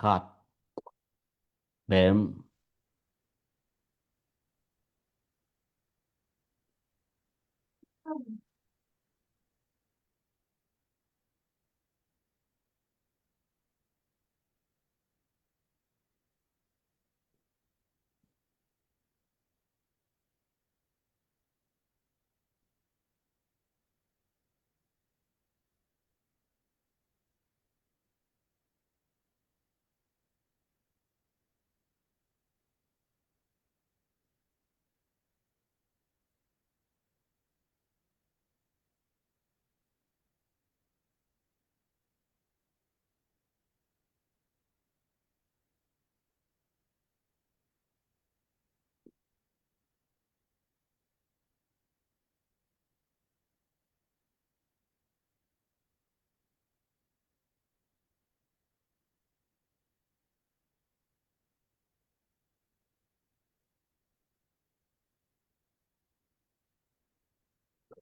ครับแบบ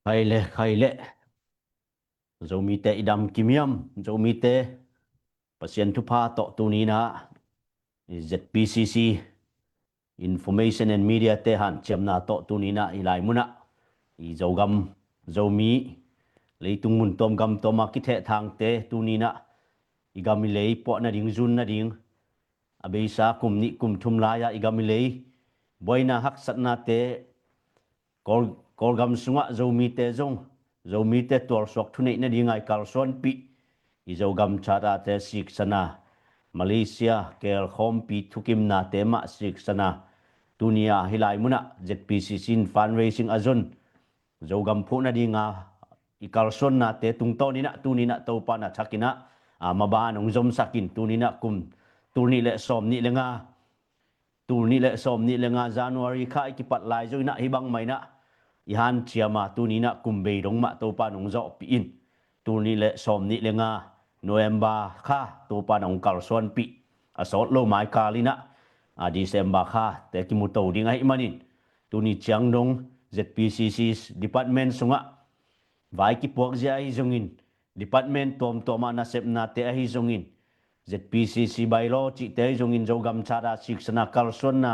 ใครเละzo mi te idam kimiam zo mi te pasien tu pa to tu ni na ZPCC Information and Media te han chem na to tu ni na ilai muna I zo gam zo mi leitung mun tom gam to ma ki the thang te tu ni na igami lei po na ding zun na ding abisa kum ni kum thum la ya igami lei boina hak sat na te kol gam sunga zo mi te zong zo mi te tor sok thu nei na ding ai kal son pi I zo gam chara te sik sana Malaysia kel khom pi thukim na te ma sik sana dunia hilai muna ZPCC fundraising azon zo gam phu na dinga ikal son na te tung to ni na tu ni na to pa na thakina maba nong zom sakin tu ni na kum tu ni le som ni le nga tu ni le som ni le nga January kha ki pat lai zo na hi bang mai na ihan chiama tu ni na kum be dong ma to pa nong zo pi in tu ni le som ni le nga November kha to pa nong kal son pi asot lo mai kalina December kha te ki mu to ding ai manin tu ni chiang dong ZPCC department sunga vai ki puak zia hi zongin department tom toma na sep na te hi zongin ZPCC by law chi te zongin zo gam chara siksana kalson na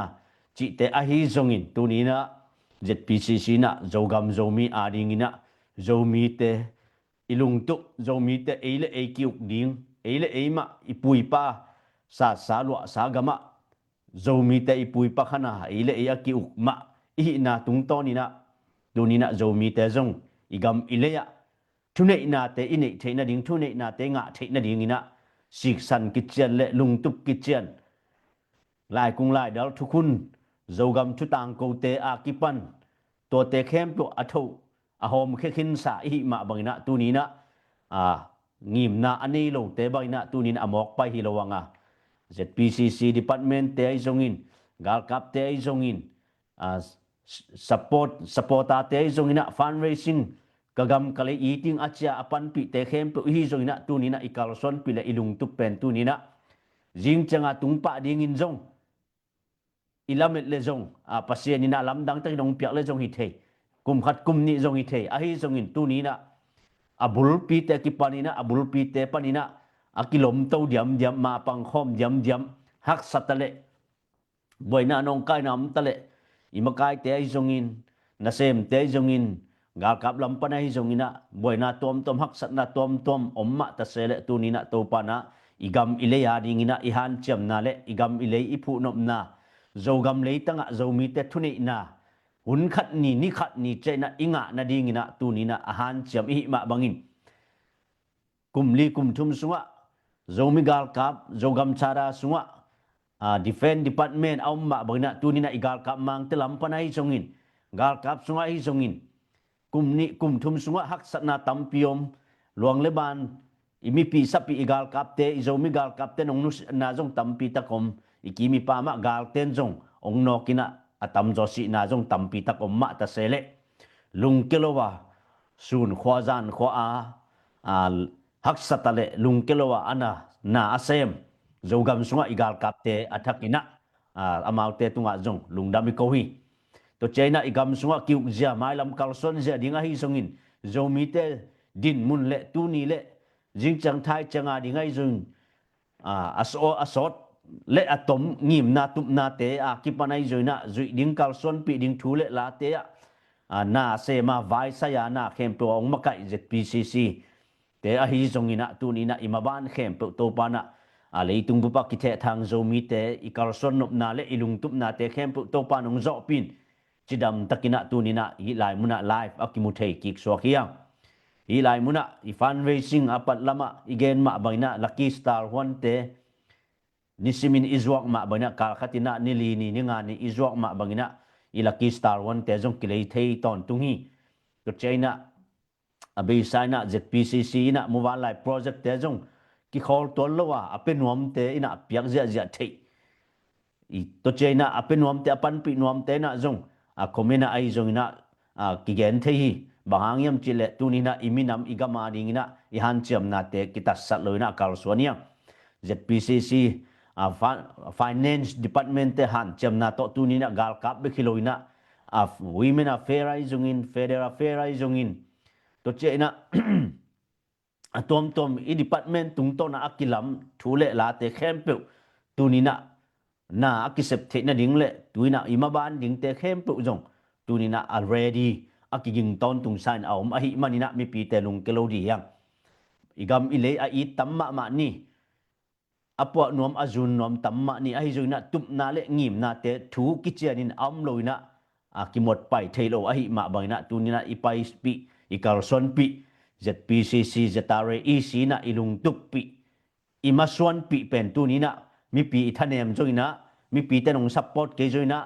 chi te a hi zongin tu ni na ZPCC na zo gam zo mi ading ina zo mi te ilung tu zo mi te eile e kiuk ding eile e ma ipui pa sa lo sa gama zo mi te ipui pa khana eile e kiuk ma I na tung to ni na tu ni na zo mi te zong igam ileya thunei na te inei theina ding thunei na te nga theina ding ina sik san kitchen le lungtup kitchen lai kung lai dal thukun zogam chu tang ko te a kipan to te khem to atho a hom khe khin sa hi ma bangina tu ni na a ngim na ani lo te bangina tu ni amok pai hi lowanga ZPCC department te ai zongin gal kap te ai zongin support te ai zongina fundraising kagam kale eating achia apan pi te khem pu hi zongina tu ni na ikal son pi le ilung tu pen tu ni na jing changa tung pa ding in zong ilamet le zong pasien ni na lam dang te dong piak le zong hi the kum khat kum ni zong hi the a hi zong in tu ni na abul pi te ki panina abul pi te panina akilom to diam diam ma pang khom diam diam hak satale boina nong kai nam tale imakai te ai zong in na sem te zong in gal kap lam panai zong ina boina tom tom hak sat na tom tom omma ta sele tu ni na to pana igam ile ya ding ina ihan chem na le igam ile ipu nom na zogam le tanga zomi te thuni na hun khat ni khat ni che na inga na ding ina tu ni na ahan chem hi ma bangin kumli kum thum sunga zomi gal kap zogam chara sunga defense department amma bangna tu ni na igal kap mang te lam panai zongin gal kap sunga hi zongin kum thum sunga hak satna tampiom luang leban imi pi sapi igal kapte izomi gal kapte nong nus na jong tampi takom ikimi pa ma gal ten jong ong no kina atam josi na jong tampi takom ma ta sele lung kelowa sun khwazan kho a hak satale lung kelowa ana na asem zogam sunga igal kapte athakina amaute tunga jong lungdami ko hi to china igam sunga kiuk zia mai lam kalson zia dinga hi songin zomi te din mun le tu ni le jing chang thai changa dingai jung asot le atom ngim na tup na te kipanai joina zui ding kalson pi ding thule la te na se ma vai saya na khem pe ong makai ZPCC te a hi zongina tunina imaban khem pe to pana leitung bupa ki the thang zomi te i kalson nop na le ilung tup na te khem pe to panong zo pin chidam takina tunina hi lai muna live akimu thei kik so khiang hi lai muna i fundraising apat lama igen ma baina lucky star one te nisimin izwak ma baina kal khatina nili ni ninga ni izwak ma bangina i lucky star one te jong kilei thei ton tungi to china abi saina ZPCC na mobile life project te jong ki khol tol lowa apenuam te ina piak zia zia thei i to china apenuam te apan pi nuam te na jong komena ai jong ina ki gen thei bangangyam chile tunina iminam igama dingina ihan chiam na te kita satloina kalsuania ZPCC finance department te han chiam na to tunina gal kap be khiloina women affair ai jongin federal affair ai jongin to chena tom i department tung to na akilam thule la te khempe tunina na akisep the na ding le tuina imaban ding te khempe jong tunina already akiging ton tung sign aum ahi manina mi pi te lung kelodi yang igam ile a i tamma ma ni apwa nuam azun nuam tamma ni ahi joina tup na le ngim na te thu kichianin am loina akimot pai thailo ahi ma baina tunina ipai pi ikalson pi ZPCC zatare EC na ilung tup pi imaswan pi pen tunina mi pi thanem joina mi pi tenong support ke joina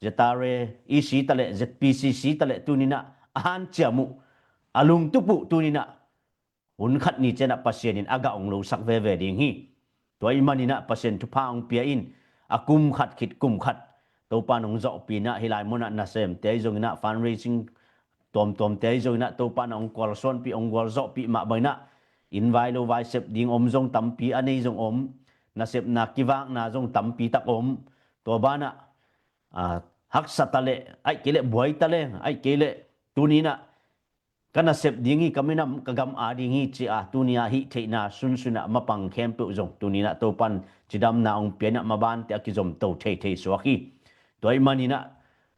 zatare EC tale ZPCC tale tunina ahan chiamu alung tupu tunina hun khat ni chena pasienin aga ong lo sak ve ve ding hi toy manina pasien thu paung pia in akum khat khit kum khat to panong zo pina hilai mona na sem te jongina fundraising tom te jongina to panong kolson pi ong gol zo pi ma baina invite lo vai sep ding om jong tam pi anei jong om na sep na kiwang na jong tam pi tak om to bana hak satale ai kele buai tale ai kele tunina kana sep dingi kaminam kagam adingi chi tunia hi theina sunsuna mapang kempu jong tunina topan chidam na ong piana maban te akizom to the swaki toy manina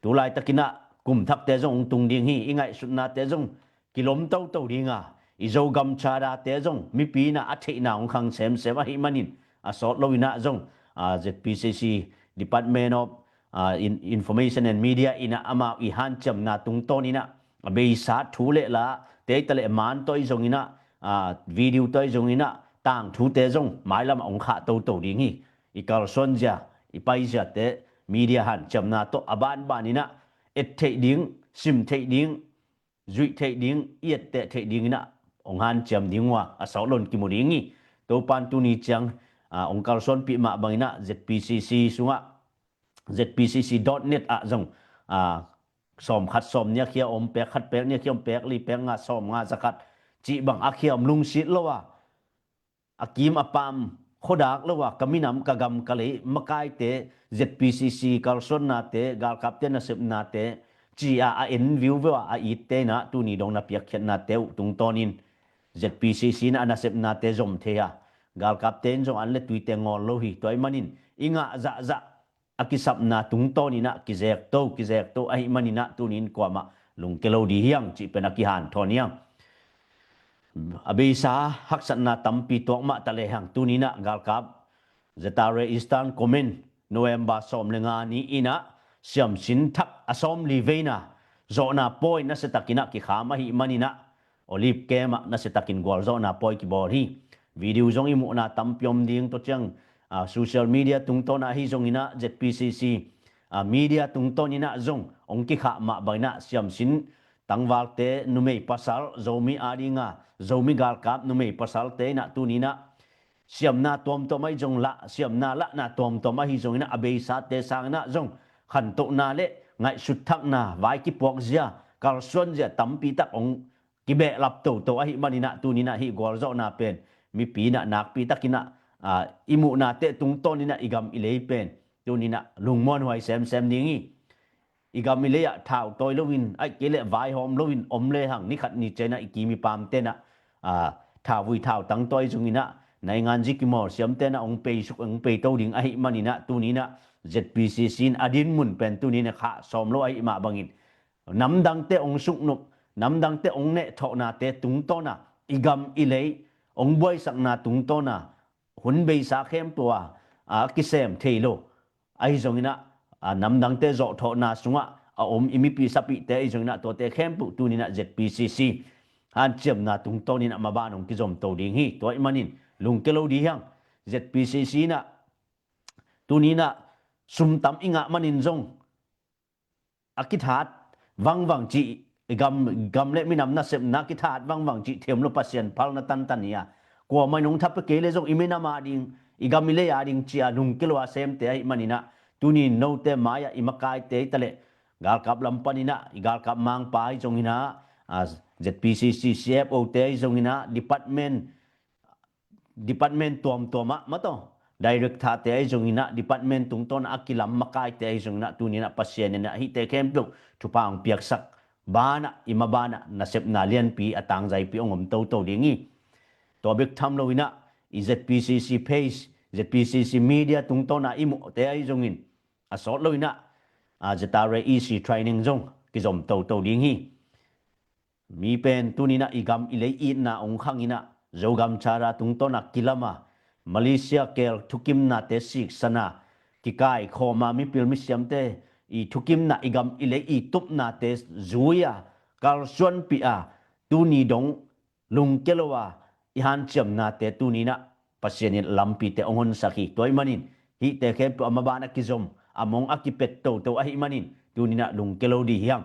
tulai takina kum thak te jong tung ding hi ingai sunna te jong kilom to dinga izo gam chara te jong mi pi na atheina ong khang sem hi manin asot loina jong ZPCC Department of Information and Media ina ama i han cham na tung tonina be sa thule la te tale man toi jongina video toi jongina tang thu te jong mai lam ong kha to ding hi ikal sonja ipai ja te media han chamna to aban banina et the ding sim the ding zui the ding yet te ding na ong han cham ding wa asolon ki moding hi to pan tu ni chang ong kal son pi ma bangina ZPCC sunga zpcc.net jong som khat som nya khia om pe khat pe nya khiom pek li pe nga som nga zakat chi bang akhiam lung sit lowa akim apam khodak lowa kaminam kagam kale makai te ZPCC kalson na te gal kapten na sep na te chi en view wa te na tu ni dong na piak khet na te tung tonin ZPCC na na sep na te zom the ya gal kapten jong an le tuite ngol lo hi toy manin inga za akisap na tung to ni na kizek to ai manina tunin kwama lung kelo di hiang chi penakihan thoniang abisa haksan na tampi tok ma tale hang tunina galkap zatare eastern comment november som lenga ni ina siam sin thak asom liveina zona poi na setakina ki khama hi manina olive kema na setakin gol zona poi ki bor hi video jong imu na tampyom ding to chang social media tungton hi zongina ZPCC media tungton ina zong ongki kha ma baina siam sin tangwal te numei pasal zomi adinga zomi gal kap numei pasal te na tunina siam na tom ai jong la siam na la na tom ai zongina abei sa te sang na zong khan to na le ngai sut thak na vai ki pok zia kal son zia tampi tak ong ki be lap to ai manina tunina hi gol zo na pen mi pi na nak pi takina imu na te tung ton ina igam ilei pen tunina lungmon hoi sem ningi igam ilei thau toy lovin ai kele vai hom lovin omle hang ni khat ni chena ikimi pam te na thau vui thau tang toy jungina nai ngan ji ki mor siam te na ong pe suk ong pe to ding ai manina tu ni na ZPCC adin mun pen tu ni na kha som lo ai ma bangin nam dang te ong suk nup nam dang te ong ne tho na te tung to na igam ilei ong boy sak na tung to na hun bei sa khem tua a kisem theilo ai zongina nam dang te zo tho na sunga om imi pi sapi te ai zongina to te khem pu tu ni na ZPCC han chem na tung to ni na ma ba nong ki zom to ding hi to manin lung ke lo di hang ZPCC na tu ni na sum tam inga manin zong akithat wang chi gam le minam na sem na kithat wang chi them lo pasien phal na tan ya ko mai nong thap ke le zong imena ma ding igam le ya ding chia nung ke lo sem te ai manina tu ni no te maya imakai te tale gal kap lampanina igal kap mang pai zong ina ZPCC CFO te zong ina department tom mato direct tha te zong ina department tung ton akilam makai te zong na tu ni na pasien na hi te kem pluk thu pang piak sak bana imabana na sep na lian pi atang zai pi ongom to dingi to bik tham lo ina ZPCC page ZPCC media tung ton na imu te ai zong in asot lo ina zatare easy training zong ki zom to dingi mi pen tu ni na igam ilei i na ong khang ina zogam chara tung ton na kilama Malaysia kel thukim na te sik sana ki kai khoma mi pil mi siam te i thukim na igam ile i tup na te zuya kal suan pi a tu ni dong lung kelowa i han chem na te tu ni na pasien lampi te ongon sakhi toy manin hi te khem pu amaba na kizom among akipet to ahi manin tu ni na lung kelo di hiang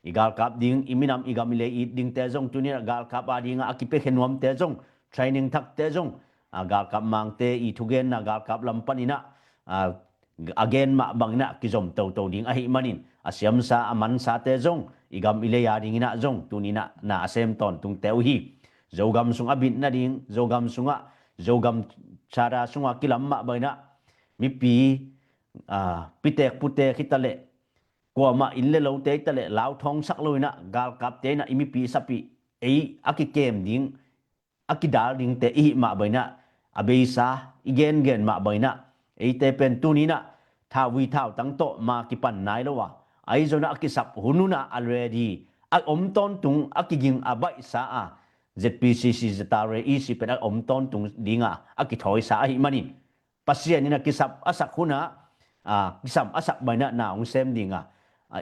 igal kap ding iminam igam ile i ding te jong tu ni na gal kap adinga akipe khenwam te jong training thak te jong gal kap mang te i thugen na gal kap lampanina again ma bangna kizom to ding ahi manin asiam sa aman sa te jong igam ile ya ding ina jong tunina na asem ton tung teu hi zogam sung abin na ding zogam chara sunga kilam ma baina mi pi pitek pute kitale ko ma ille lo te tale lao thong sak loina gal kap te na imi pi sapi ei akikem ding akidal ding te i ma baina abeisa igen ma baina ei te pen tunina thawi thau tang to ma ki pan nai lo wa ai zona akisap hununa already ak om ton tung akiging abai sa a ZPCC zatare isi pen ak om ton tung dinga akithoi sa hi manin pasien ina kisap asak huna kisam asak baina na ong sem dinga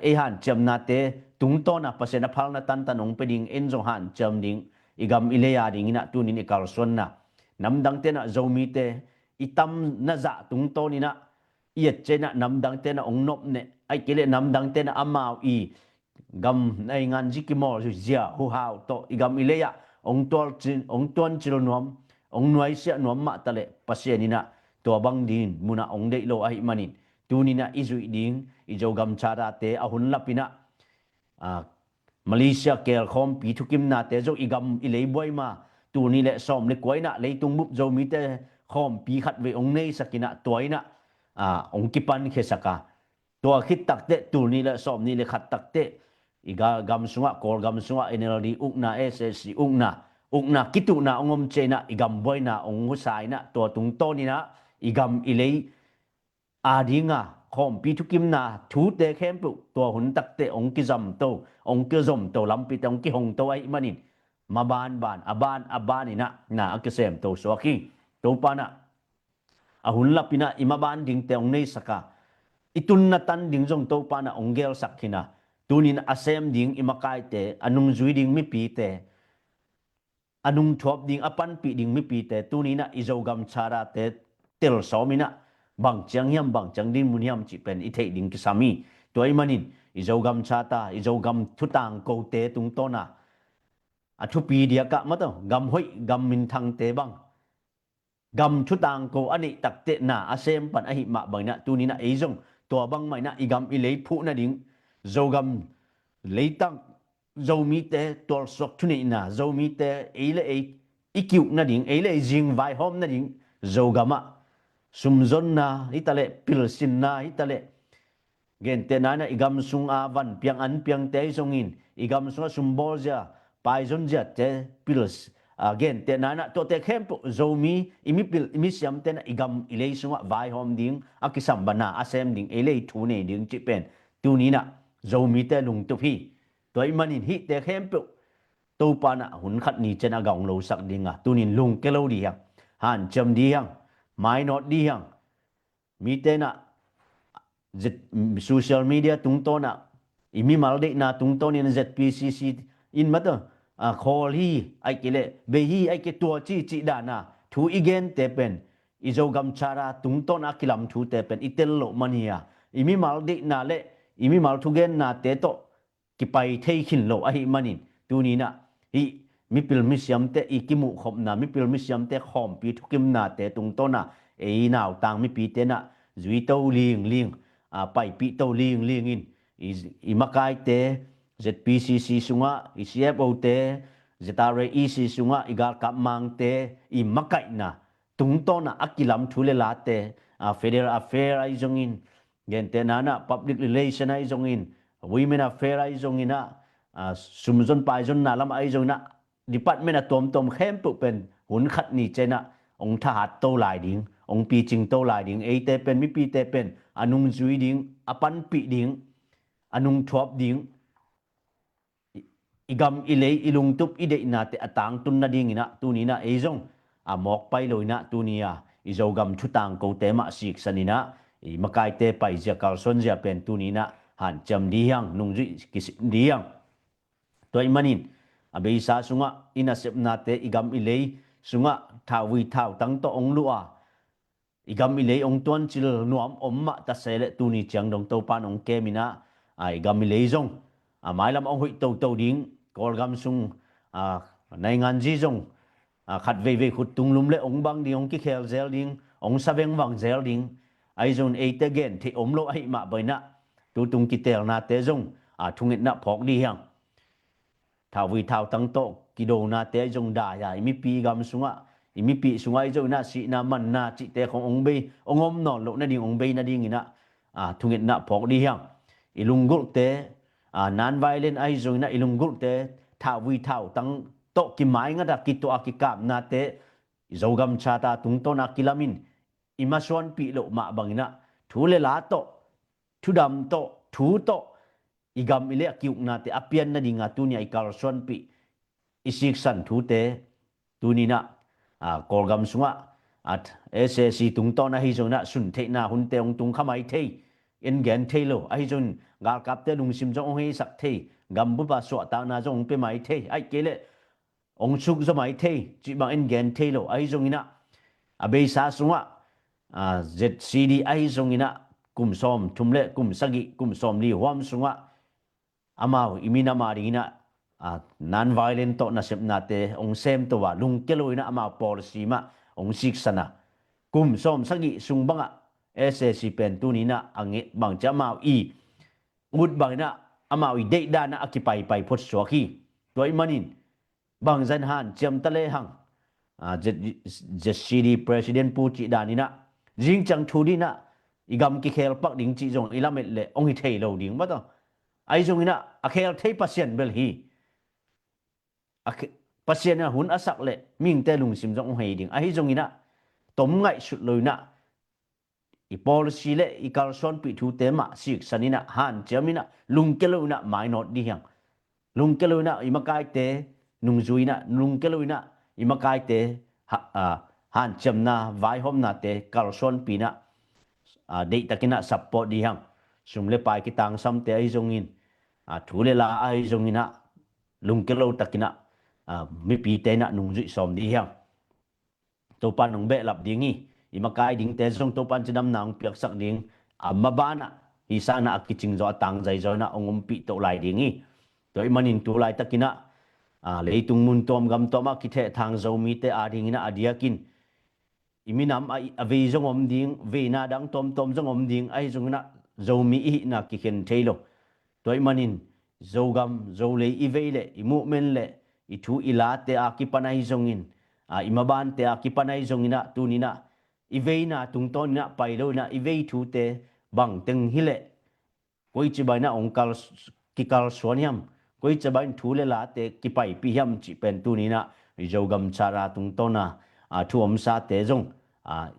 e han chem na te tung to na pasien na phal na tan tanong peding enzo han chem ding igam ileya ding ina tunin ikal son na namdang te na zomi te itam na za tung to ni na iet chena namdang te na ong nop ne ai kile namdang te na amau i gam nai ngan jikimor zia hu hau to igam ileya ong ton chilo nom ong nuai sia nom ma tale pasien ina to bang din muna ong dei lo ai manin tunina izui ding ijogam chara te ahun lapina Malaysia kel khom pi thukim na te zo igam ilei boy ma tu ni le som le koina leitung mup zo mi te khom pi khat ve ong nei sakina toina ong kipan khe saka to khit tak te tu ni le som ni le khat tak te iga gam sunga kol gam sunga NLD ukna SSC ukna kitu na ongom chena igam boy na ong husai na to tung to ni na igam ilei adinga khom pi thukim na thu te khem pu to hun tak te ong ki zam to ong ki zom to lam pi tong ki hong to ai manin maban aban ina na akisem to so khi to pana ahun lapina imaban ding te ong nei saka itun na tan ding jong to pana ong gel sakhina tunin asem ding imakai te anung zui ding mi pi te anung thop ding apan pi ding mi pi te tunina izogam chara te tel somina bang chang yam bang chang din muniam chi pen i thei ding ki sami toy manin izogam chata izogam thutang ko te tung to na thu pi dia ka ma to gam hoi gam min thang te bang gam thutang ko ani tak te na asem pan a hi ma bang na tunina eizong to bang mai na igam i lei phu na ding zogam leitang zomi te tol sok thuni na zomi te eile e ikiu na ding eile jing vai hom na ding zogama sumzon na itale pilsin na itale gen te na igam sung avan piang an piang te songin igam sung sumbol ja paizon ja te pils again te nana to te kempo zomi imipil imisiam te na igam ilei sunga vai hom ding akisam bana asem ding elei thu ne ding chi pen tu ni na zomi te lung tu hi toy manin hi te kempo to pa na hun khat ni chen agong lo sak dinga tunin lung ke lo di hang han cham di hang mai not di hang mi te na social media tung to na imi malde na tung to ni ZPCC in mato call hi ai kile be hi ai ke to chi da na thu igen te pen izo gam chara tung to na kilam thu te pen itel lo mania imi malde na le imi mal thu gen na te to ki pai thei khin lo ai manin tu ni na hi mi pil mi siam te ikimu khom na mi pil mi siam te khom pi thu kim na te tung to na e naw tang mi pi te na zui to ling pai pi to ling in i makai te ZPCC sunga i CFO te ZRA EC sunga igal kap mang te i makai na tung to na akilam thule la te federal affair ai zongin gen te nana public relation ai zongin women affair ai zongina sumzon pai zon na lam ai zongina department a tom khem pu pen hun khat ni chena ong tha hat to lai ding ong pi ching to lai ding e te pen mi pi te pen anung zui ding apan pi ding anung thop ding igam ilei ilung tup ide na te atang tun na ding ina tu ni na e zong mok pai loina tu ni izo gam thutang ko te ma sik sanina i makai te pai ja kal son ja pen tu ni na han cham di hang nung zui kis di hang toy manin abei sa sunga ina sep na te igam ilei sunga thawi thau tang to ong lua igam ilei ong tuan chil nuam omma ta sele tu ni chang dong to pan ong ke mina ai gam ilei zong mai lam ong hui to ding kol gam sung nai ngan ji zong khat ve khut tung lum le ong bang ding ong ki khel zel ding ong saveng wang zel ding ai zon e te gen thi om lo ai ma boina tu tung ki tel na te zong thungit na phok di hang thawi thau tang to ki do na te zong da ya mi pi gam sunga imi pi sungai zo na si na man na chi te khong ong be ong om non lo na ding ong be na ding ina thungit na phok di hang ilungul te non violent ai zo na ilungul te thawi thau tang to ki mai nga da ki to akikam na te zogam chata tung to na kilamin imaswan pi lo ma bangina thule la to thudam to thu to igam ile akiuk na te apian na dinga tu ni ai kal son pi isik san thu te tu ni na kolgam sunga at SSC tung to na hi zo na sun the na hun te ong tung khamai the in gen the lo ai zon gal kap te lung sim jong hi sak the gam bu ba so ta na jong pe mai the ai kele ong suk zo mai the chi bang in gen the lo ai zong ina abe sa sunga ZCD ai zong ina kum som thumle kum sagi kum som li hwam sunga amao imina marina non violent to na sep na te ong sem to wa lung keloina ama policy ma ong sik sana kum som sagi sung banga SSC pen tu ni na angi bang chama i ud bang na ama i de da na akipai pai phot so khi toy manin bang zan han chem tale hang city president pu chi da ni na jing chang thu di na igam ki khel pak ding chi jong ilamet le ong hi thei lo ding ma to ai jong ina a khel thei pasien bel hi pasien na hun asak le ming te lung sim jong hei ding ai jong ina tom ngai sut loina i policy le i kal son pi thu te ma sik sanina han chamina lung keloina mai not di hang lung keloina i makai te nung zuina lung keloina i makai te han chamna vai hom na te kal son pi na de takina support di hang sumle pai ki tang sam te ai jong in thule la ai jong ina lung kelo takina mi pi te na nung zui som di hang to pan nong be lap dingi i makai ding te jong to pan chinam nang piak sak ding mabana hi sana akiching zo tang jai zo na ongom pi to lai dingi to i manin tu lai takina leitung mun tom gam to ma ki the thang zo mi te ding ina adiakin iminam ai ave jong om ding ve na dang tom jong om ding ai jong na zo mi i na ki khen thailo to i manin zo gam zo le i ve le i movement le i thu ila te akipanai jongin imaban te akipanai jongina tunina i ve na tung ton na pai lo na i ve thu te bang teng hile koi chi bai na ongkal ki kal soniam koi chi bai thu le la te ki pai pi hiam chi pen tunina zo gam chara tung to na thu om sa te jong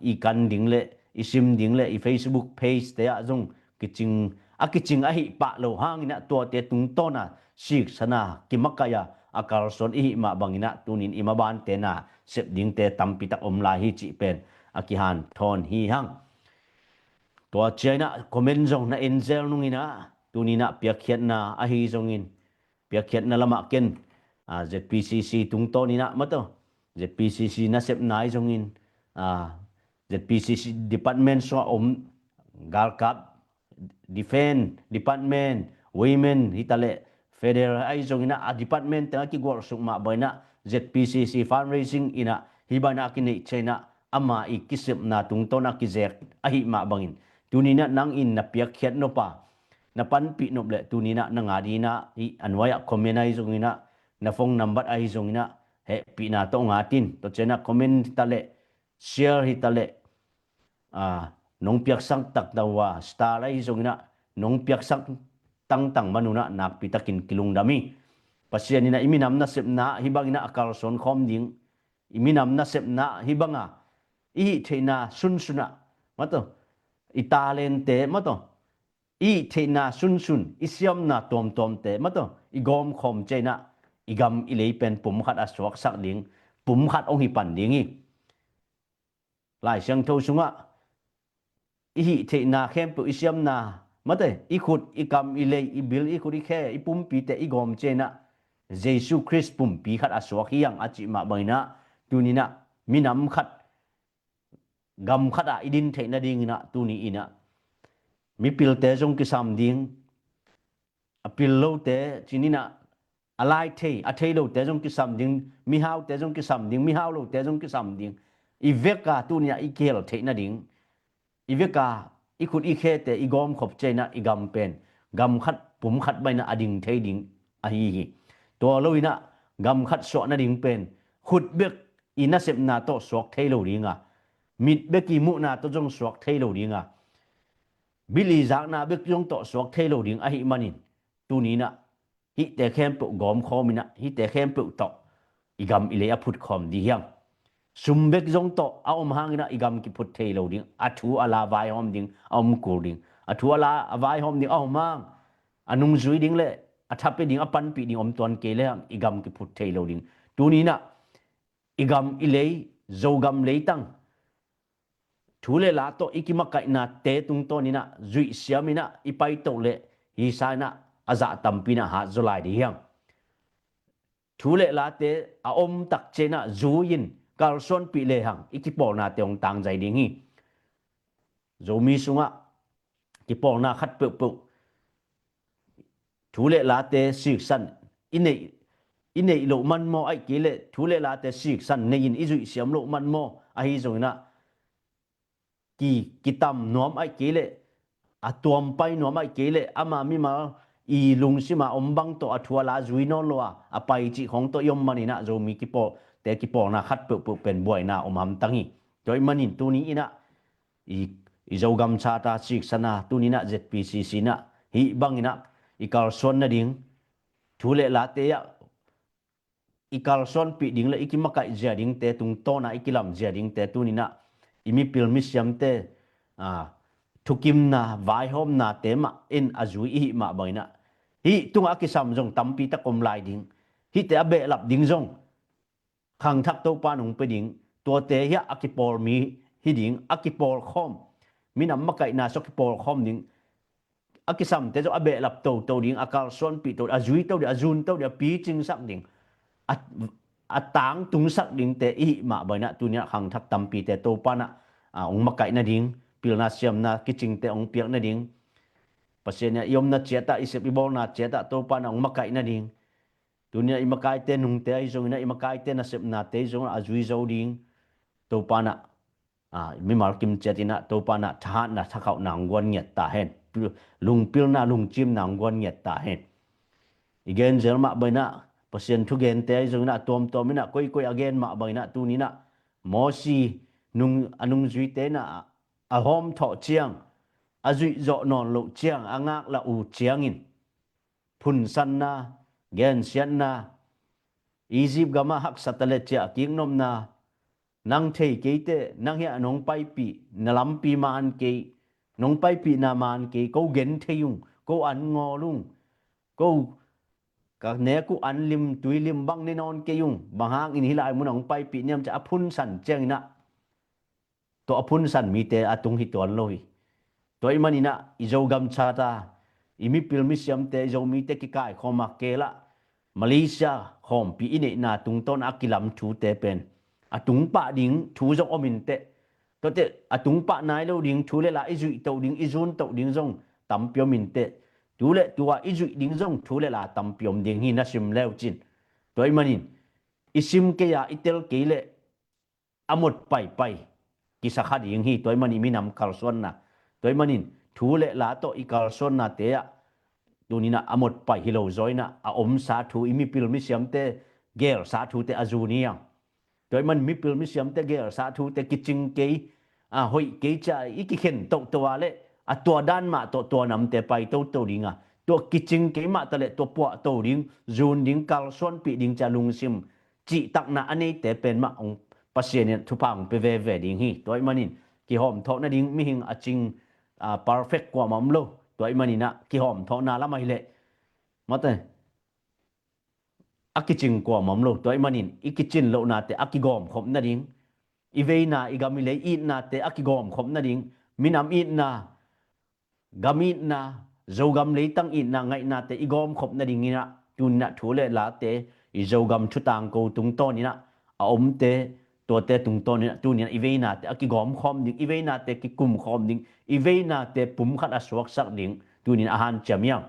i kan ding le i sim ding le i Facebook page te a jong kiching a hi pa lo hang ina to te tung to na sik sana kimakaya akal son i ma bangina tunin imaban te na sep ding te tampi tak om la hi chi pen akihan thon hi hang to china comment jong na angel nungina tunina piakhiat na a hi jongin piakhiat na lama ken ZPCC tung to ni na mato ZPCC na sep nai jongin ZPCC department so galkap defense department women hitale federal ai jongina department ta ki gor sukma baina ZPCC fundraising ina hibana kini china ama ikisip na tung to na kizek ahi ma bangin tunina nang in na piakhiat no pa na panpi no ble tunina na ngadina i anwaya komenai jongina na phone number ai jongina he pina to ngatin to chena comment tale share hitale nong piak sang tak dawa star ai jongina nong piak sang tang manuna nak pitakin kilung dami pasien ina iminam na sepna hibangina akal son khom ding iminam na sepna hibanga i theina sunsuna mato italente mato i theina sun isiam na tom te mato igom khom chena igam ilei pen pum khat aswak sak ding pum khat ong hi pan dingi lai sang tho sunga i theina khem pu isiam na mate i khut i kam ilei i bil i khut i khe i pum pi te i gom chena Jesus Christ pum pi khat aswak hiang achi ma baina tunina minam khat gam khat a idin theina ding na tuni ina mi pil te jong ki sam ding apil lo te chinina alai the a thei lo te jong ki sam ding mi hau te jong ki sam ding mi hau lo te jong ki sam ding i veka tunia i kel theina ding i veka i khut i khe te i gom khop chena i gam pen gam khat pum khat baina ading thei ding a hi to loina gam khat so na ding pen khut bek ina sep na to sok thei lo ringa mit beki mu na to jong sok thei lo ringa bili zak na bek jong to sok thei lo ding a hi manin tunina hi te khem pu gom khomina hi te khem pu to igam ile a phut khom di hiang sum bek jong to a om hangina igam ki phut thei lo ding athu ala vai hom ding om ko ding athu ala vai hom ding a mang anung zui ding le athape ding apan pi ding om ton ke le igam ki phut thei lo ding tunina igam ilei zogam leitang thule la to ikimakai na te tung to ni na zui siamina ipai to le hi sana aza tampina ha zulai di hiang thule la te a om tak chena zuin kalson pi le hang ikipol na te ong tang jai ding hi zomi sunga kipol na khat pe pe thule la te sik san inei lo man mo ai kile thule la te sik san nein izui siam lo man mo a hi zoina ki tam nom ai kile atuam pai nom ai kile ama mi ma i lung sima ombang to athua la zui no lo a pai chi khong to yom manina zo mi ki po te ki po na khat pu pen boy na omam tangi toy manin tu ni ina i zo gam cha ta sik sana tu ni na ZPCC na hi bangina i kal son na ding thule la te ya i kal son pi ding le ikimakai zia ding te tung to na ikilam zia ding te tu ni na imi pil mi siam te thukim na vai hom na te ma in azui hi ma baina hi tunga ki sam jong tampi ta kom lai ding hi te abe lap ding jong khang thak to pa nong pe ding to te ya akipol mi hi ding akipol khom minam makai na so kipol khom ding akisam te jo abe lap to ding akal son pi to azui to de azun to de pi ching sak ding atang tung sak ding te i ma baina tunia khang thak tampi te to pa na ong makai na ding pilna siam na kiching te ong piak na ding pasenya yom na cheta isep ibol na cheta to pa na ong makai na ding tunia imakai te nung te ai zong na imakai te na sep na te zong azui zo ding to pa na mi mal kim chetina to pa na tha na thakau nang gon nyet ta hen lung pil na lung chim nang gon nyet ta hen igen zelma baina pasien thu gen te ai zong na tom na koi again ma baina tu ni na mosi nung anung zui te na a hom tho chiang a zui zo non lo chiang angak la u chiang in phun san na gen sian na Egypt gama hak satalet cha king nom na nang thei keite nang ya nong pai pi nalampi man ke nong pai pi na man ke ko gen theyung ko an ngo lung ko ka ne ku an lim tui lim bang ne non ke yung bahang in hilai mun nong pai pi niam cha apun san cheng na to apun san mi te atung hi ton loi toy manina izo gam chata imi pilmi siam te zo mi te ki kai khoma kela Malaysia khom pi ine na tung ton akilam thu te pen atung pa ding thu zo omin te to te atung pa nai lo ding thu le la izu to ding izun to ding zong tam pyo min te tu le tua izu ding zong thu le la tam pyom ding hi na sim leo chin toy manin isim ke ya itel ke le amot pai pai kisa khat ding hi toy mani minam kalson na toy manin thu le la to i kalson na te ya tunina amot pai hilo zoina a om sa thu imi pil mi siam te gel sa thu te azunia toy man mi pil mi siam te gel sa thu te kiching ke a hoi ke cha iki khen to to ale a to dan ma to nam te pai to dinga to kiching ke ma ta le to po to ding zun ding kalson pi ding cha lung sim chi tak na ane te pen ma ong pasien thu pang pe ve ding hi toy manin ki hom tho na ding mi hing a ching perfect kwa mam lo toy manina ki hom tho na la mai le mate akiching kwa mam lo toy manin ikichin lo na te akigom khom na ding iveina igamile i na te akigom khom na ding minam i na gamit na zogam leitang i na ngai na te igom khom na ding ina tun na thule la te i zogam thutang ko tung to ni na a om te to te tung to ni tu ni iveina te akigom khom ding iveina te ki kum khom ding iveina te pum khat aswak sak ding tu ni ahan chamiang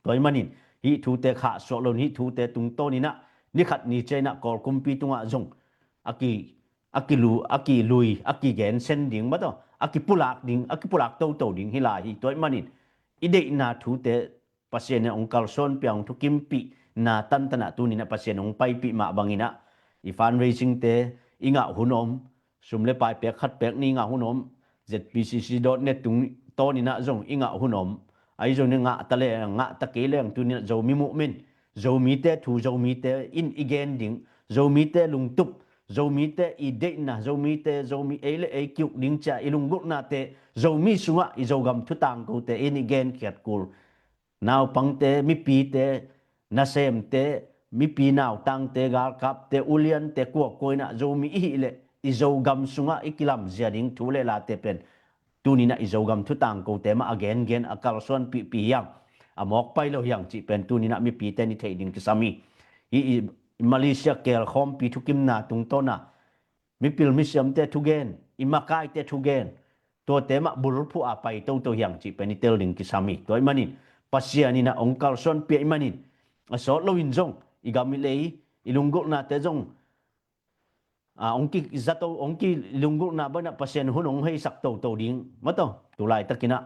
toy manin hi thu te kha so lo ni thu te tung to ni na ni khat ni che na kor kumpi tunga zong aki lui aki gen sen ding ma to aki pulak to ding hila hi toy manin ide na thu te pasien ne ong kalson piang thu kimpi na tan tana tu ni na pasien ong pai pi ma bangina i fundraising te inga hunom sumle pai pe khat pek ni nga hunom zpcc.net tung to ni na zong inga hunom ai zo ni nga tale nga take leng tu ni zo mi mu min zo mi te thu zo mi te in again ding zo mi te lung tup zo mi te i de na zo mi te zo mi ele e kyuk ding cha ilung gut na te zo mi sunga i zo gam thu tang ko te in again khat kul now pang te mi pi te na sem te mi pi now tang te gar kap te ulian te ko koina zo mi hi le i zo gam sunga ikilam zia ding thu le la te pen tunina izogam thu tang ko tema again gen akal son pi yang amok pai lo yang chi pen tunina mi pi te ni thei ding ki sami i Malaysia kel khom pi thu kim na tung to na mi pil mi siam te thu gen i makai te thu gen to tema bul phu a pai to yang chi pen ni tel ding ki sami toy manin pasia ni na ongkal son pi manin aso lo in jong igami lei ilunggol na te jong ongki zato ongki lungu na bana pasien hunong hei sak to ding mato tulai takina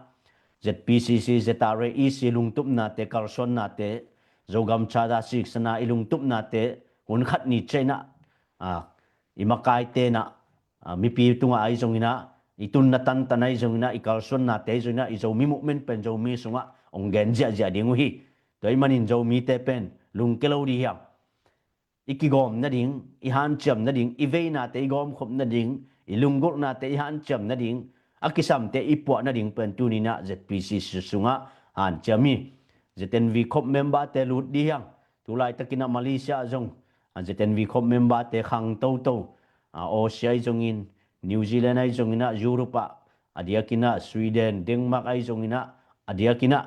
zpcc zetare ec lungtup na te karson na te zogam chada sik sana ilungtup na te hun khat ni chena imakai te na mi pi tunga ai zongina itun na tan tanai zongina ikalson na te zongina izo mi movement pen zo mi sunga ongen ja dingu hi toy manin zo mi te pen lung kelo di hiam ikigom na ding ihan cham na ding iveina te igom khop na ding ilunggol na te ihan cham na ding akisam te ipwa na ding pen tunina zpc sunga han chami ZNV khop member te lut diang tulai takina Malaysia jong ZNV khop member te khang to Australia jongin New Zealand ai jongina Europe adiakina Sweden Denmark ai jongina adiakina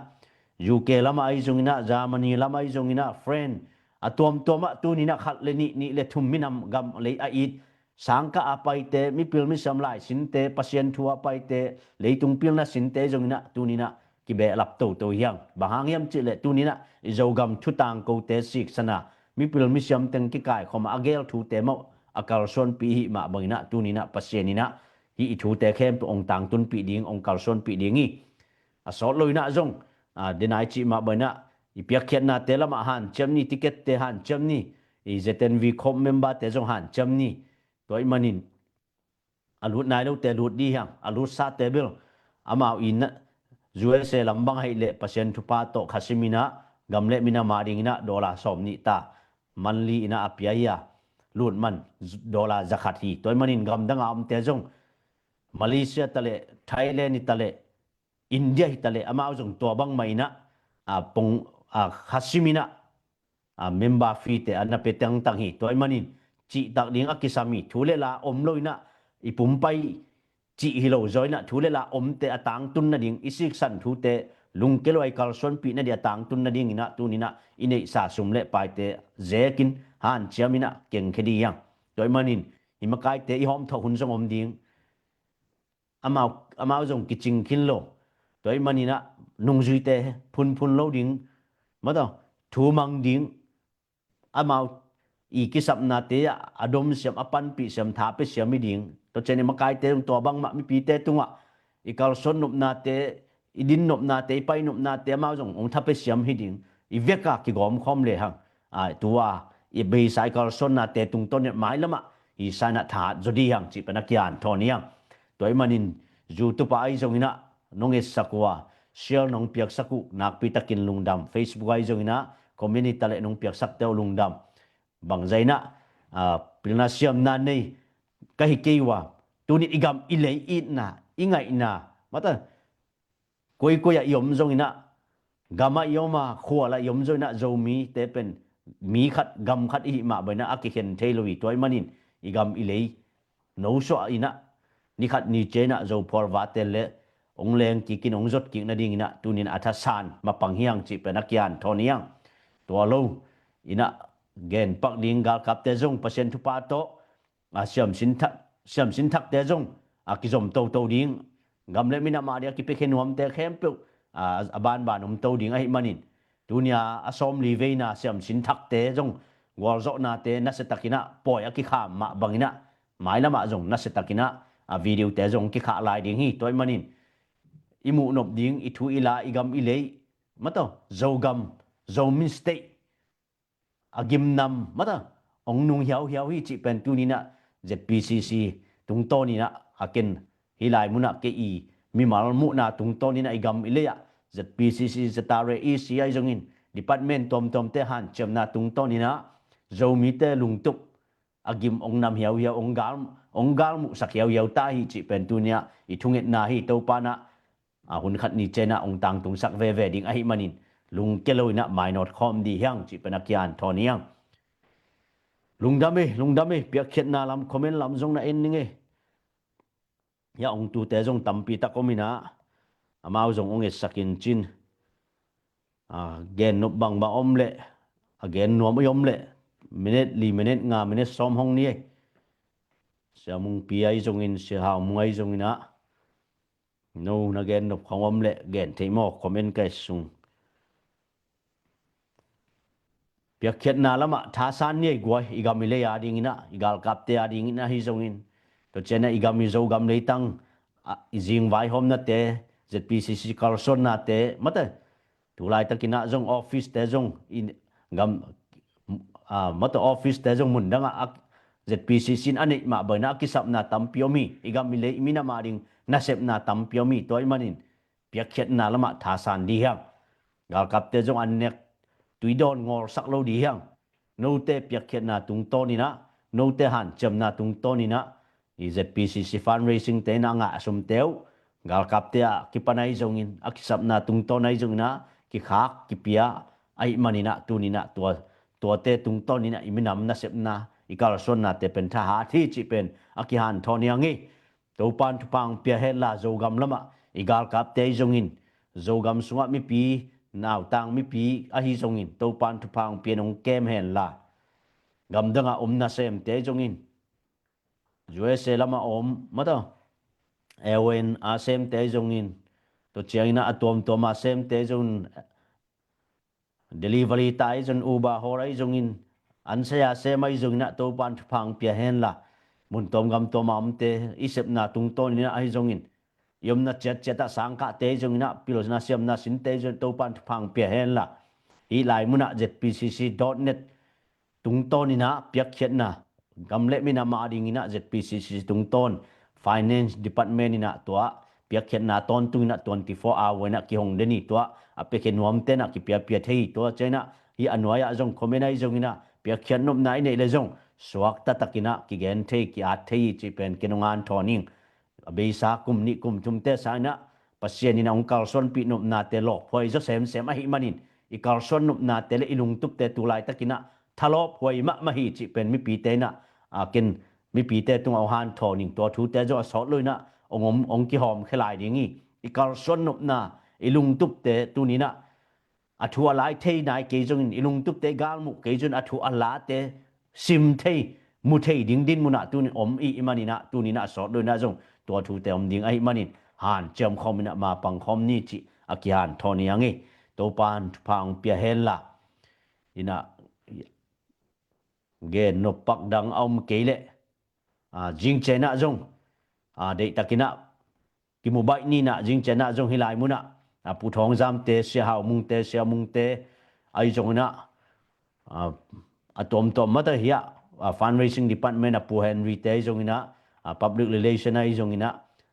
UK lama ai jongina Germany lama ai jongina France atom toma tu ni na khat le ni le thum minam gam le a it sangka apai te mi pil mi sam lai sin te pasien thua pai te leitung pil na sin te jong na tu ni na ki be lap to yang bahang yam chi le tu ni na zo gam thu tang ko te sik sana mi pil mi sam ten ki kai khoma agel thu te mo akal son pi hi ma bangina tu ni na pasien ni na hi thu te khem to ong tang tun pi ding ong kal son pi ding hi asol loi na jong denai chi ma bana ipiak khiat na te lama han chamni ticket te han chamni i ZNV khom member te jong han chamni toy manin alut nai lo te lut di hang alut sa te bil amao in USA lambang hai le pasien thu pa to khasimina gamle mina maring na dola som ni ta monthly ina apiaya lut man dollar zakat hi toy manin gam danga te jong Malaysia tale Thailand tale India tale ama jong to bang maina pong khasimina member fee te ana petang tang hi toy manin chi tak ding akisami thule la om loina ipumpai chi hilo joina thule la om te atang tun na ding isik san thu te lung keloi kalson pi na dia tang tun na ding ina tu nina ine sa sumle pai te zekin han chiamina keng khedi yang toy manin imakai te i hom tho hun jong om ding amao jong kiching kin lo toy manina nung zui te phun lo ding mata thu mang ding amao i kisap na te adom siam apan pi siam tha pe siam mi ding to chene makai te to bang ma mi pi te tunga i kal son nup na te i din nup na te pai nup na te amao jong ong tha pe siam hi ding i veka ki gom khom le hang tuwa i be sai kal son na te tung ton mai lama i sana tha jodi hang chi pana kian thoniang toy manin zu tu pa ai jong ina nong es sakwa share nong piak saku nak pi takin lungdam Facebook ai jong ina community le nong piak sak te lungdam bang zaina pilna siam na nei kahi keiwa tunit igam ilei ina ingai na mata koi koi yom jong ina gama yoma khwala yom jong ina zomi te pen mi khat gam khat i ma bana akihen thailoi toy manin igam ilei no so ina ni khat ni chena zo por wa tel le ong leng ki kin ong zot ki na ding ina tunin athasan ma panghiang chi penakyan thoniang to lo ina gen pak ding gal kap te jong pasien thu pa to siam sin thak te jong ki zom to ding gam le mina ma dia ki pe khen hom te khem pe ban to ding ai manin dunia asom li veina siam sin thak te jong wal zo na te na se takina poi ki kham ma bangina mai lama jong na se takina video te jong ki kha lai ding hi toy manin imu nop ding i thu ila igam ilei mato zogam zo mistake agim nam mata ong nung hiao hi chi pen tu ni na ZPCC tung to ni na aken hilai muna ke i mi mal mu na tung to ni na igam ilea ZPCC zatare ECI jongin department tom te han chem na tung to ni na zo mi te lung tup agim ong nam hiao ong gal mu sak hiao ta hi chi pen tu nia i thunget na hi to pa na hun khat ni chena ong tang tung sak ve ding ai manin lung keloina minor khom di hyang chi penakyan thoniang lungdame piak khet na lam comment lam jong na en ninge ya ong tu te jong tampi ta komina amao jong ong es sakin chin gen no bang ba omle again no yom le minute nga minute som hong ni sia mung pi ai jong in sia ha mung ai jong ina no na gen no khong om le gen thei mo comment kai sung piak khet na lama tha san ni goi igami le ya ding ina igal kap te ya ding ina hi jong in to chena igami zo gam le tang izing vai hom na te ZPCC Carlson na te mata tulai takina jong office te jong in gam mata office te jong mun danga ZPCC ani ma bana kisap na tampiomi igami le imina ma ding na sep na tampiomi toy manin piak khet na lama tha san di hang gal kap te jong anek tuidon ngor sak lo di hang no te piak khet na tung to ni na no te han chem na tung to ni na i ZPCC fundraising te na nga sum teu gal kap te ki panai jong in akisap na tung to nai jong na ki khak ki pia ai manina tu ni na to te tung to ni na iminam na sep na ikal son na te pen tha ha thi chi pen akihan thoniangi to pan tu pang pia he la zo gam lama igal kap te jong in zo gam sunga mi pi naw tang mi pi a hi jong in to pan tu pang pia nong kem hen la gam danga na sem te jong in USA lama mata ewen a sem te jong in to chiang na atom to ma sem te jong delivery tai jon uber horai jong in an saya se mai jong na to pan phang pia hen la mun tom gam to mam te isep na tung ton ni ai jong in yom na chet ta sang ka te jong na pilos na siam na sin te jon to pan phang pia hen la i lai muna zpcc.net tung ton ni na piak khet na gam le mi na ma ding ina zpcc tung ton finance department ina to piak khet na ton tu na 24 hour na ki hong deni to ape ke nuam te na ki pia thei to chena hi anwaya jong khomenai jong ina pia khian nop nai nei le jong suak ta takina ki gen the ki a thei chi pen kinungan thoning abei sa kum ni kum tum te sa na pasien ina ong Carlson pi nop na te lo phoi zo sem sem a hi manin i Carlson nop na te le ilung tup te tulai takina thalop phoi ma hi chi pen mi pi te na a ken mi pi te tung au han thoning to thu te zo so loina ong ki hom khelai dingi i Carlson nop na ilung tup te tu ni na athua lai thei nai ke jong ilung tup te gal mu ke jun athu ala te sim thei mu thei ding din mu na tu ni om i manina tu ni na so loina jong to thu te om ding ai manin han chem khom na ma pang khom ni chi akian thoni angi to pan phang pia hen la ina ge no pak dang om ke le jing chena jong de takina ki mu bai ni na jing chena jong hilai mu na pu thong jam te se hau mung te ai jong na atom tom ma ta hiya fundraising department pu Henry te jong ina public relation ai jong ina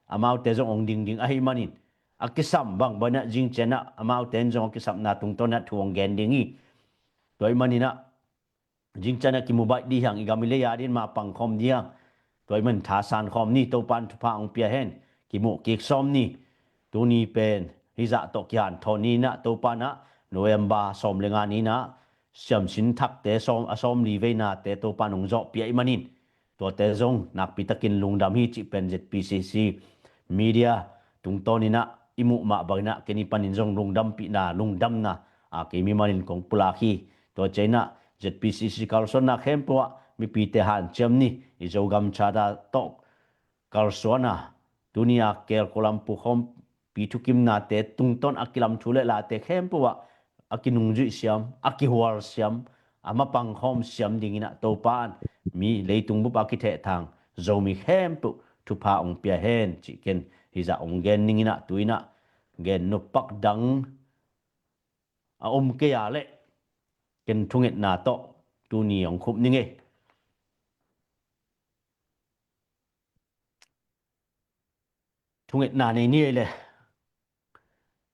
amau te jong ong ding ai manin akisam bang bana jing chena amau ten jong akisam na tung to na thuong gen dingi toy manina jing chena ki mu bai di hang igamile ya din ma pang khom dia toy man tha san khom ni to pan thu pa ong pia hen ki mu ki som ni tu ni pen hi za to kyan thoni na to pa na November som lenga ni na siam sin thak te som asom li ve na te to pa nong zo pia i manin to te zong nak pi takin lungdam hi chi pen ZPCC media tung to ni na imu ma bagna keni panin zong lungdam pi na lungdam na ke mi manin kong pula khi to chena ZPCC Carlson na khempo mi pi te han chem ni i zo gam chada to Carlsona dunia kel kolam pu khom pi thu kim na te tung ton akilam thule la te khempo akinung ju siam akihuar siam ama pang khom siam dingina to pan mi leitung bu pa ki the thang zo mi khempo thu pa ong pia hen chi ken hi za ong gen ningina tuina gen no pak dang ke ya le ken thunget na to tu ni ong khup ninge thunget na nei ni le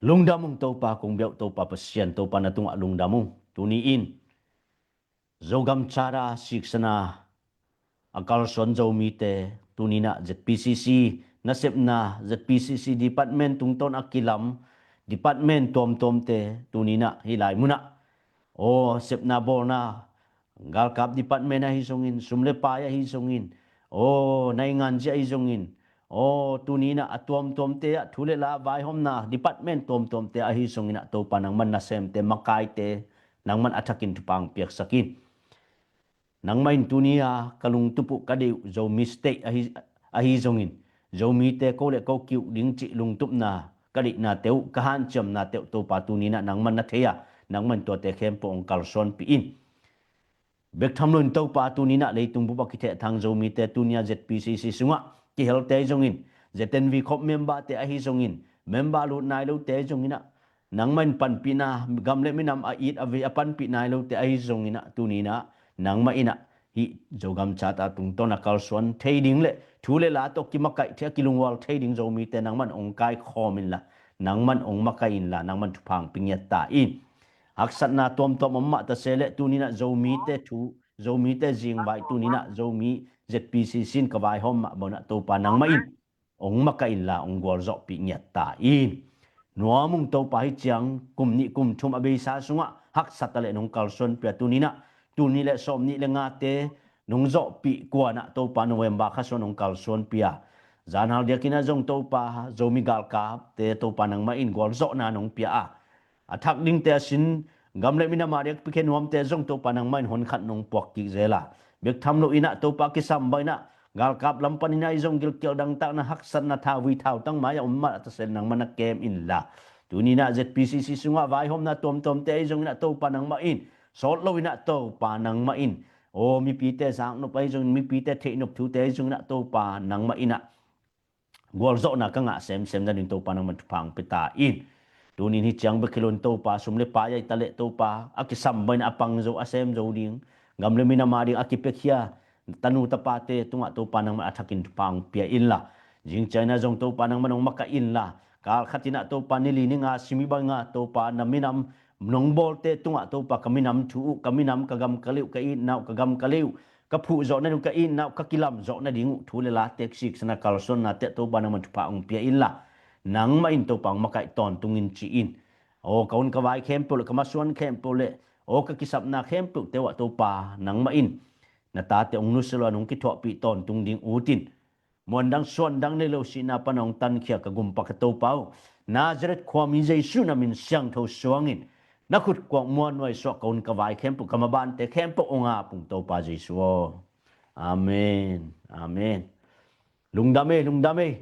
lungdamung to pa kong biao to pa pasien to pa na tunga lungdamung tu ni in zogam chara siksana akal son zo mi te tu ni na ZPCC na sep na ZPCC department tung ton akilam department tom te tu ni na hilai muna o sep na bor na gal kap department na hisongin sumle pa ya hisongin o naingan ja hisongin o tu ni na atom tom te thule la vai hom na department tom te a hisongin na to panang man na sem te makai te nang man athakin tupang piak sakin nang main tunia kalung tupu kade zo mistake a hisongin zo mi te ko le ko kiu ding chi lung tup na kadi na teu kahan cham na teu to pa tu ni na nang man na theya nang man to te khem po ong Carlson pi in bek thamlun to pa tu ni na leitung bu ki the thang zo mi te tunia ZPCC sunga ki hel te jongin ZNV khop member te a hi jongin member lu nai lo te jongina nang man pan pina gamle minam a it ave apan pi nai lo te a hi jongina tu ni na nang ma ina hi jogam chata tung to na Carlson thading le thule la to ki makai thia kilungwal thading zo mi te nang man ong kai khomin la nang man ong makai in la nang man thupang pingya ta in aksat na tom amma ta sele tu ni na zo mi te thu zo mi te jing bai tu ni na zo mi ZPCC sin ka vai hom ma bona to pa nang ma in ong makai la ong gol zo pi nya ta in nuamung to pa hi chiang kum ni kum thum abe sa sunga hak satale nong Carlson pia tu ni na tu ni le som ni le nga te nong zo pi kwa na to pa November kha son nong Carlson pia zanal dia kina jong to pa zo mi gal ka te to pa nang ma in gol zo na nong pia athak ding te sin gamle mina mariak pikhen nuam te jong to pa nang main hon khat nong pok ki zela bek tham lo ina to pa ki sam bai na gal kap lampan ina izong gil kel dang ta na haksan na tha wi thau tang ma ya umma ta sen nang mana kem in la tu ni na ZPCC sunga vai hom na tom te izong na to pa nang ma in sot lo ina to pa nang ma in o mi pi te sang no pai jong mi pi te the no thu te izong na to pa nang ma ina gol zo na ka nga sem na ning to pa nang man phang pita in tunin hi chiang ba kilon to pa sumle pa yai tale to pa akisam bain apang zo asem zo ding gamle mina mari akipekhia tanu tapate tunga to pa nang athakin pang pia in la jing China jong to pa nang manong maka in la kal khatina to pa nili ni nga simi ba nga to pa na minam nong bol te tunga to pa kaminam thu kaminam kagam kaliu ka in nau kagam kaliu ka phu zo na ka in nau ka kilam zo na dingu thu le la tek sik sana kalson na te to ba na man pa ong pia illa nang ma in to pang makai ton tungin chi in o kaun ka vai khem pul ka masuan khem pule o ka kisap na khem pu te wa to pa nang ma in na ta te ong nu selo nong ki tho pi ton tung ding utin mon dang son dang ne lo si na panong tan khia ka gum pa ka to pau Nazareth kwami Jesu na min siang tho suangin nakut kwang muan noi so kaun ka vai khem pu kamaban te khem pu onga pung to pa Jesu amen amen lungdame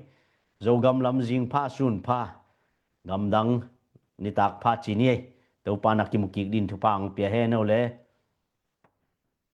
zo gam lam jing pha sun pha gam dang ni tak pha chi ni to pa na ki mukik din thu pang pia he no le